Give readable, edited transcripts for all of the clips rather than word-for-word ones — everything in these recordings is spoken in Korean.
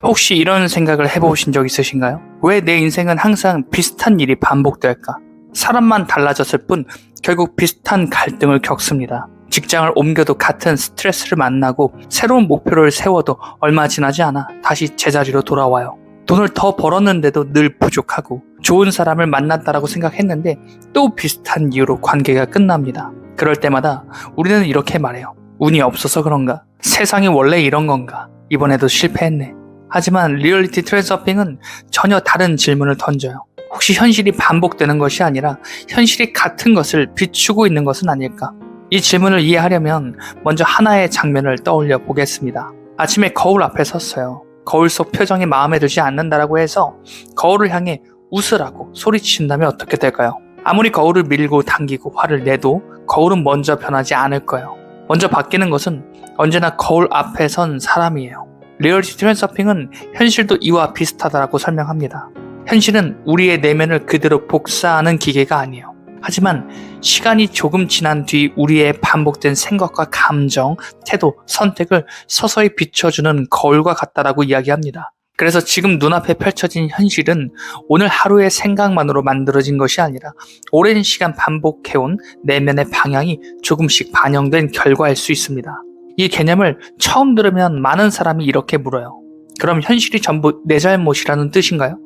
혹시 이런 생각을 해보신 적 있으신가요? 왜 내 인생은 항상 비슷한 일이 반복될까? 사람만 달라졌을 뿐 결국 비슷한 갈등을 겪습니다. 직장을 옮겨도 같은 스트레스를 만나고 새로운 목표를 세워도 얼마 지나지 않아 다시 제자리로 돌아와요. 돈을 더 벌었는데도 늘 부족하고 좋은 사람을 만났다라고 생각했는데 또 비슷한 이유로 관계가 끝납니다. 그럴 때마다 우리는 이렇게 말해요. 운이 없어서 그런가? 세상이 원래 이런 건가? 이번에도 실패했네. 하지만 리얼리티 트랜서핑은 전혀 다른 질문을 던져요. 혹시 현실이 반복되는 것이 아니라 현실이 같은 것을 비추고 있는 것은 아닐까? 이 질문을 이해하려면 먼저 하나의 장면을 떠올려 보겠습니다. 아침에 거울 앞에 섰어요. 거울 속 표정이 마음에 들지 않는다라고 해서 거울을 향해 웃으라고 소리친다면 어떻게 될까요? 아무리 거울을 밀고 당기고 화를 내도 거울은 먼저 변하지 않을 거예요. 먼저 바뀌는 것은 언제나 거울 앞에 선 사람이에요. 리얼리티 트랜서핑은 현실도 이와 비슷하다고 설명합니다. 현실은 우리의 내면을 그대로 복사하는 기계가 아니에요. 하지만 시간이 조금 지난 뒤 우리의 반복된 생각과 감정, 태도, 선택을 서서히 비춰주는 거울과 같다라고 이야기합니다. 그래서 지금 눈앞에 펼쳐진 현실은 오늘 하루의 생각만으로 만들어진 것이 아니라 오랜 시간 반복해온 내면의 방향이 조금씩 반영된 결과일 수 있습니다. 이 개념을 처음 들으면 많은 사람이 이렇게 물어요. 그럼 현실이 전부 내 잘못이라는 뜻인가요?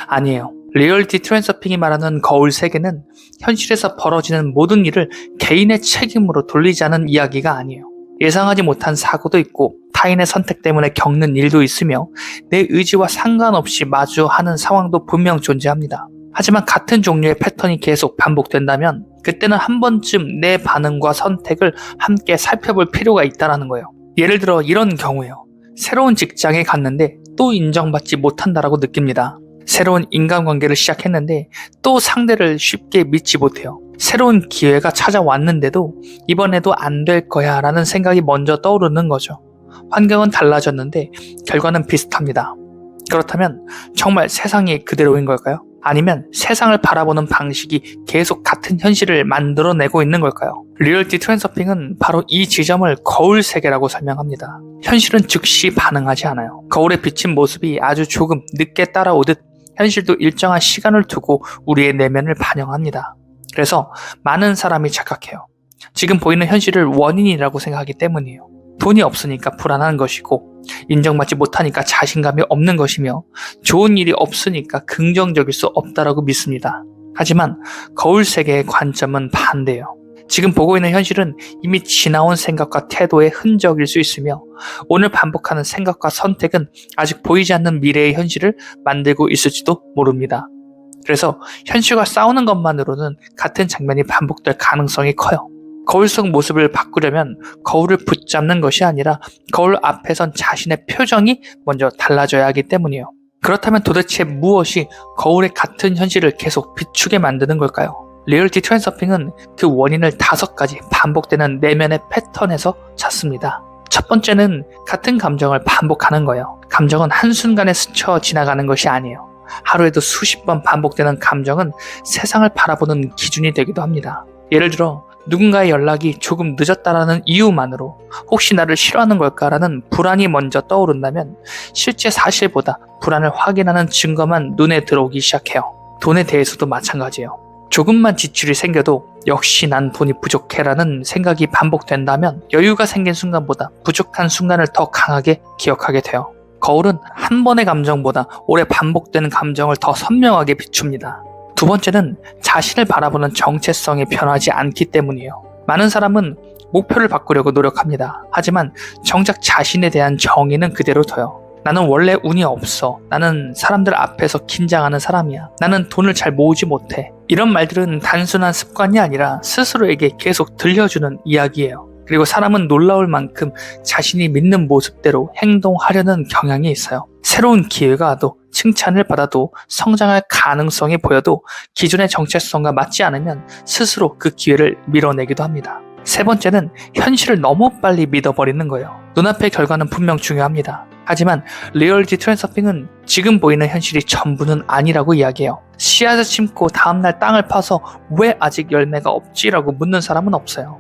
아니에요. 리얼리티 트랜서핑이 말하는 거울 세계는 현실에서 벌어지는 모든 일을 개인의 책임으로 돌리자는 이야기가 아니에요. 예상하지 못한 사고도 있고 타인의 선택 때문에 겪는 일도 있으며 내 의지와 상관없이 마주하는 상황도 분명 존재합니다. 하지만 같은 종류의 패턴이 계속 반복된다면 그때는 한 번쯤 내 반응과 선택을 함께 살펴볼 필요가 있다는 거예요. 예를 들어 이런 경우예요. 새로운 직장에 갔는데 또 인정받지 못한다라고 느낍니다. 새로운 인간관계를 시작했는데 또 상대를 쉽게 믿지 못해요. 새로운 기회가 찾아왔는데도 이번에도 안 될 거야 라는 생각이 먼저 떠오르는 거죠. 환경은 달라졌는데 결과는 비슷합니다. 그렇다면 정말 세상이 그대로인 걸까요? 아니면 세상을 바라보는 방식이 계속 같은 현실을 만들어내고 있는 걸까요? 리얼리티 트랜서핑은 바로 이 지점을 거울 세계라고 설명합니다. 현실은 즉시 반응하지 않아요. 거울에 비친 모습이 아주 조금 늦게 따라오듯 현실도 일정한 시간을 두고 우리의 내면을 반영합니다. 그래서 많은 사람이 착각해요. 지금 보이는 현실을 원인이라고 생각하기 때문이에요. 돈이 없으니까 불안한 것이고 인정받지 못하니까 자신감이 없는 것이며 좋은 일이 없으니까 긍정적일 수 없다라고 믿습니다. 하지만 거울 세계의 관점은 반대예요. 지금 보고 있는 현실은 이미 지나온 생각과 태도의 흔적일 수 있으며 오늘 반복하는 생각과 선택은 아직 보이지 않는 미래의 현실을 만들고 있을지도 모릅니다. 그래서 현실과 싸우는 것만으로는 같은 장면이 반복될 가능성이 커요. 거울 속 모습을 바꾸려면 거울을 붙잡는 것이 아니라 거울 앞에 선 자신의 표정이 먼저 달라져야 하기 때문이에요. 그렇다면 도대체 무엇이 거울의 같은 현실을 계속 비추게 만드는 걸까요? 리얼리티 트랜서핑은 그 원인을 5가지 반복되는 내면의 패턴에서 찾습니다. 첫 번째는 같은 감정을 반복하는 거예요. 감정은 한순간에 스쳐 지나가는 것이 아니에요. 하루에도 수십 번 반복되는 감정은 세상을 바라보는 기준이 되기도 합니다. 예를 들어 누군가의 연락이 조금 늦었다라는 이유만으로 혹시 나를 싫어하는 걸까라는 불안이 먼저 떠오른다면 실제 사실보다 불안을 확인하는 증거만 눈에 들어오기 시작해요. 돈에 대해서도 마찬가지예요. 조금만 지출이 생겨도 역시 난 돈이 부족해라는 생각이 반복된다면 여유가 생긴 순간보다 부족한 순간을 더 강하게 기억하게 돼요. 거울은 한 번의 감정보다 오래 반복되는 감정을 더 선명하게 비춥니다. 두 번째는 자신을 바라보는 정체성이 변하지 않기 때문이에요. 많은 사람은 목표를 바꾸려고 노력합니다. 하지만 정작 자신에 대한 정의는 그대로 둬요. 나는 원래 운이 없어. 나는 사람들 앞에서 긴장하는 사람이야. 나는 돈을 잘 모으지 못해. 이런 말들은 단순한 습관이 아니라 스스로에게 계속 들려주는 이야기예요. 그리고 사람은 놀라울 만큼 자신이 믿는 모습대로 행동하려는 경향이 있어요. 새로운 기회가 와도 칭찬을 받아도 성장할 가능성이 보여도 기존의 정체성과 맞지 않으면 스스로 그 기회를 밀어내기도 합니다. 세 번째는 현실을 너무 빨리 믿어버리는 거예요. 눈앞의 결과는 분명 중요합니다. 하지만 리얼리티 트랜서핑은 지금 보이는 현실이 전부는 아니라고 이야기해요. 씨앗을 심고 다음날 땅을 파서 왜 아직 열매가 없지라고 묻는 사람은 없어요.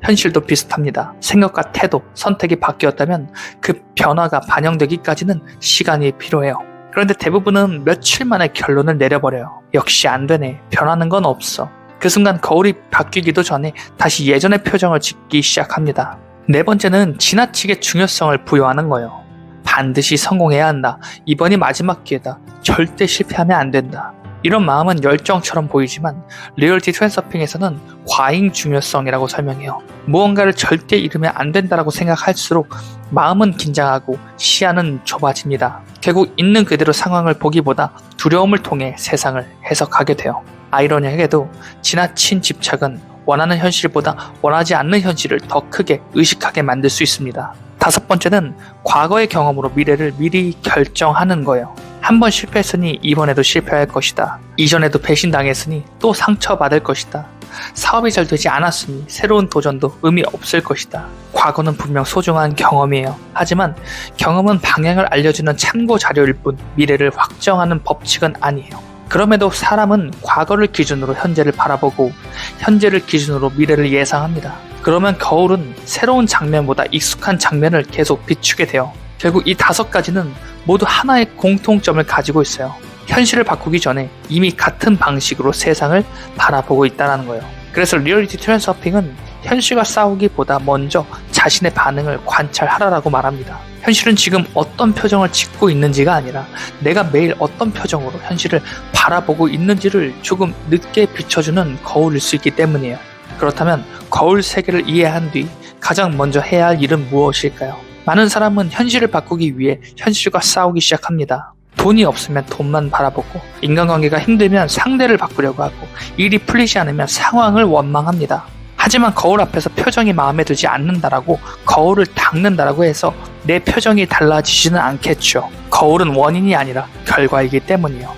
현실도 비슷합니다. 생각과 태도, 선택이 바뀌었다면 그 변화가 반영되기까지는 시간이 필요해요. 그런데 대부분은 며칠 만에 결론을 내려버려요. 역시 안 되네. 변하는 건 없어. 그 순간 거울이 바뀌기도 전에 다시 예전의 표정을 짓기 시작합니다. 네 번째는 지나치게 중요성을 부여하는 거예요. 반드시 성공해야 한다. 이번이 마지막 기회다. 절대 실패하면 안 된다. 이런 마음은 열정처럼 보이지만 리얼리티 트랜서핑에서는 과잉 중요성이라고 설명해요. 무언가를 절대 잃으면 안 된다라고 생각할수록 마음은 긴장하고 시야는 좁아집니다. 결국 있는 그대로 상황을 보기보다 두려움을 통해 세상을 해석하게 돼요. 아이러니하게도 지나친 집착은 원하는 현실보다 원하지 않는 현실을 더 크게 의식하게 만들 수 있습니다. 다섯 번째는 과거의 경험으로 미래를 미리 결정하는 거예요. 한 번 실패했으니 이번에도 실패할 것이다. 이전에도 배신당했으니 또 상처받을 것이다. 사업이 잘 되지 않았으니 새로운 도전도 의미 없을 것이다. 과거는 분명 소중한 경험이에요. 하지만 경험은 방향을 알려주는 참고 자료일 뿐 미래를 확정하는 법칙은 아니에요. 그럼에도 사람은 과거를 기준으로 현재를 바라보고 현재를 기준으로 미래를 예상합니다. 그러면 거울은 새로운 장면보다 익숙한 장면을 계속 비추게 돼요. 결국 이 다섯 가지는 모두 하나의 공통점을 가지고 있어요. 현실을 바꾸기 전에 이미 같은 방식으로 세상을 바라보고 있다는 거예요. 그래서 리얼리티 트랜서핑은 현실과 싸우기보다 먼저 자신의 반응을 관찰하라고 말합니다. 현실은 지금 어떤 표정을 짓고 있는지가 아니라 내가 매일 어떤 표정으로 현실을 바라보고 있는지를 조금 늦게 비춰주는 거울일 수 있기 때문이에요. 그렇다면 거울 세계를 이해한 뒤 가장 먼저 해야 할 일은 무엇일까요? 많은 사람은 현실을 바꾸기 위해 현실과 싸우기 시작합니다. 돈이 없으면 돈만 바라보고 인간관계가 힘들면 상대를 바꾸려고 하고 일이 풀리지 않으면 상황을 원망합니다. 하지만 거울 앞에서 표정이 마음에 들지 않는다라고 거울을 닦는다라고 해서 내 표정이 달라지지는 않겠죠. 거울은 원인이 아니라 결과이기 때문이요.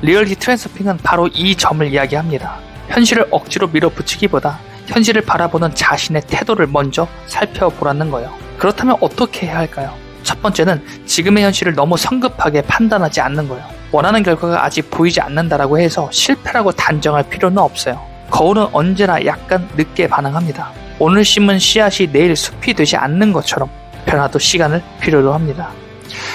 리얼리티 트랜서핑은 바로 이 점을 이야기합니다. 현실을 억지로 밀어붙이기보다 현실을 바라보는 자신의 태도를 먼저 살펴보라는 거예요. 그렇다면 어떻게 해야 할까요? 첫 번째는 지금의 현실을 너무 성급하게 판단하지 않는 거예요. 원하는 결과가 아직 보이지 않는다라고 해서 실패라고 단정할 필요는 없어요. 거울은 언제나 약간 늦게 반응합니다. 오늘 심은 씨앗이 내일 숲이 되지 않는 것처럼 변화도 시간을 필요로 합니다.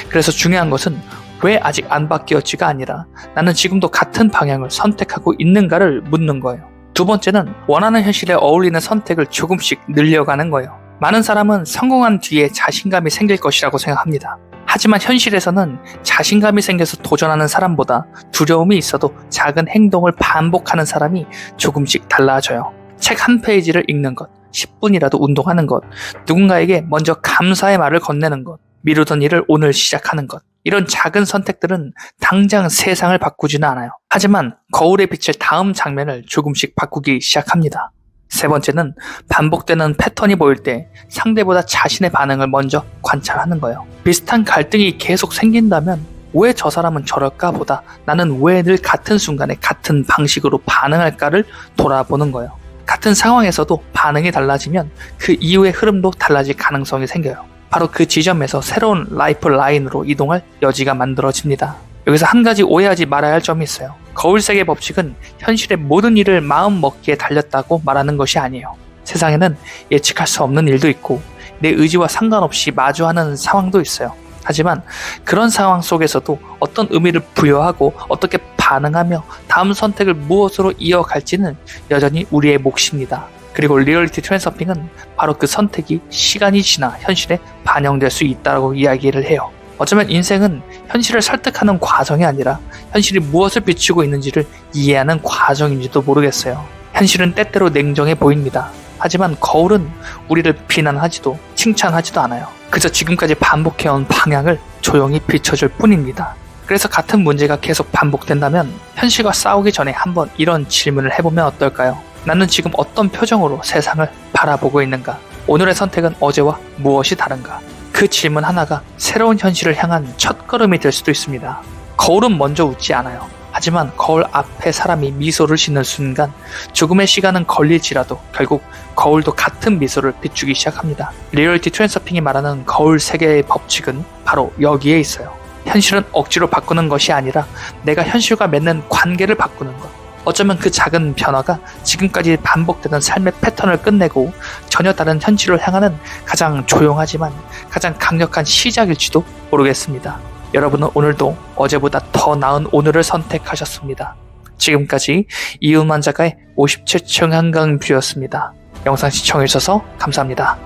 그래서 중요한 것은 왜 아직 안 바뀌었지가 아니라 나는 지금도 같은 방향을 선택하고 있는가를 묻는 거예요. 두 번째는 원하는 현실에 어울리는 선택을 조금씩 늘려가는 거예요. 많은 사람은 성공한 뒤에 자신감이 생길 것이라고 생각합니다. 하지만 현실에서는 자신감이 생겨서 도전하는 사람보다 두려움이 있어도 작은 행동을 반복하는 사람이 조금씩 달라져요. 책 한 페이지를 읽는 것, 10분이라도 운동하는 것, 누군가에게 먼저 감사의 말을 건네는 것, 미루던 일을 오늘 시작하는 것. 이런 작은 선택들은 당장 세상을 바꾸지는 않아요. 하지만 거울에 비칠 다음 장면을 조금씩 바꾸기 시작합니다. 세 번째는 반복되는 패턴이 보일 때 상대보다 자신의 반응을 먼저 관찰하는 거예요. 비슷한 갈등이 계속 생긴다면 왜 저 사람은 저럴까 보다 나는 왜 늘 같은 순간에 같은 방식으로 반응할까를 돌아보는 거예요. 같은 상황에서도 반응이 달라지면 그 이후의 흐름도 달라질 가능성이 생겨요. 바로 그 지점에서 새로운 라이프 라인으로 이동할 여지가 만들어집니다. 여기서 한 가지 오해하지 말아야 할 점이 있어요. 거울세계 법칙은 현실의 모든 일을 마음 먹기에 달렸다고 말하는 것이 아니에요. 세상에는 예측할 수 없는 일도 있고 내 의지와 상관없이 마주하는 상황도 있어요. 하지만 그런 상황 속에서도 어떤 의미를 부여하고 어떻게 반응하며 다음 선택을 무엇으로 이어갈지는 여전히 우리의 몫입니다. 그리고 리얼리티 트랜서핑은 바로 그 선택이 시간이 지나 현실에 반영될 수 있다고 이야기를 해요. 어쩌면 인생은 현실을 설득하는 과정이 아니라 현실이 무엇을 비추고 있는지를 이해하는 과정인지도 모르겠어요. 현실은 때때로 냉정해 보입니다. 하지만 거울은 우리를 비난하지도 칭찬하지도 않아요. 그저 지금까지 반복해온 방향을 조용히 비춰줄 뿐입니다. 그래서 같은 문제가 계속 반복된다면 현실과 싸우기 전에 한번 이런 질문을 해보면 어떨까요? 나는 지금 어떤 표정으로 세상을 바라보고 있는가? 오늘의 선택은 어제와 무엇이 다른가? 그 질문 하나가 새로운 현실을 향한 첫걸음이 될 수도 있습니다. 거울은 먼저 웃지 않아요. 하지만 거울 앞에 사람이 미소를 짓는 순간 조금의 시간은 걸릴지라도 결국 거울도 같은 미소를 비추기 시작합니다. 리얼리티 트랜서핑이 말하는 거울 세계의 법칙은 바로 여기에 있어요. 현실은 억지로 바꾸는 것이 아니라 내가 현실과 맺는 관계를 바꾸는 것. 어쩌면 그 작은 변화가 지금까지 반복되던 삶의 패턴을 끝내고 전혀 다른 현실을 향하는 가장 조용하지만 가장 강력한 시작일지도 모르겠습니다. 여러분은 오늘도 어제보다 더 나은 오늘을 선택하셨습니다. 지금까지 이윤만 작가의 57층 한강뷰였습니다. 영상 시청해주셔서 감사합니다.